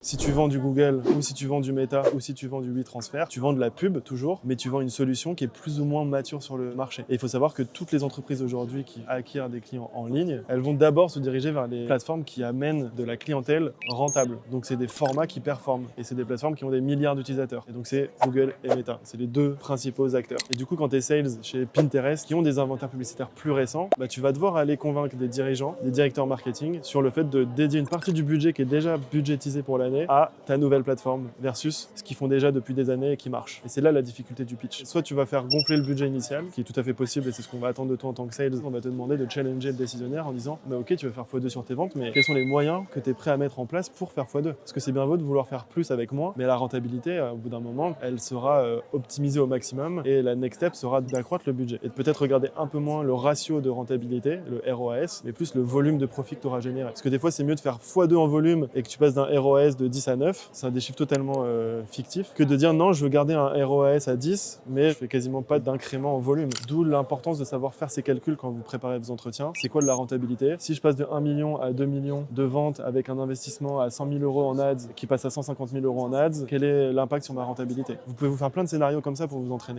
Si tu vends du Google ou si tu vends du Meta ou si tu vends du WeTransfer, tu vends de la pub toujours, mais tu vends une solution qui est plus ou moins mature sur le marché. Et il faut savoir que toutes les entreprises aujourd'hui qui acquièrent des clients en ligne, elles vont d'abord se diriger vers les plateformes qui amènent de la clientèle rentable. Donc c'est des formats qui performent et c'est des plateformes qui ont des milliards d'utilisateurs. Et donc c'est Google et Meta, c'est les deux principaux acteurs. Et du coup quand tu es sales chez Pinterest qui ont des inventaires publicitaires plus récents, tu vas devoir aller convaincre des dirigeants, des directeurs marketing sur le fait de dédier une partie du budget qui est déjà budgétisé pour l'année à ta nouvelle plateforme versus ce qu'ils font déjà depuis des années et qui marche. Et c'est là la difficulté du pitch. Soit tu vas faire gonfler le budget initial, qui est tout à fait possible et c'est ce qu'on va attendre de toi en tant que sales. On va te demander de challenger le décisionnaire en disant mais ok, tu vas faire x2 sur tes ventes, mais quels sont les moyens que tu es prêt à mettre en place pour faire x2? Parce que c'est bien beau de vouloir faire plus avec moins, mais la rentabilité, au bout d'un moment, elle sera optimisée au maximum et la next step sera d'accroître le budget et de peut-être regarder un peu moins le ratio de rentabilité, le ROAS, mais plus le volume de profit que tu auras généré. Parce que des fois, c'est mieux de faire x2 en volume et que tu passes d'un ROAS de 10 à 9, c'est un des chiffres totalement fictifs, que de dire non, je veux garder un ROAS à 10, mais je fais quasiment pas d'incrément en volume. D'où l'importance de savoir faire ces calculs quand vous préparez vos entretiens. C'est quoi de la rentabilité? Si je passe de 1 million à 2 millions de ventes avec un investissement à 100 000 euros en ads qui passe à 150 000 euros en ads, quel est l'impact sur ma rentabilité? Vous pouvez vous faire plein de scénarios comme ça pour vous entraîner.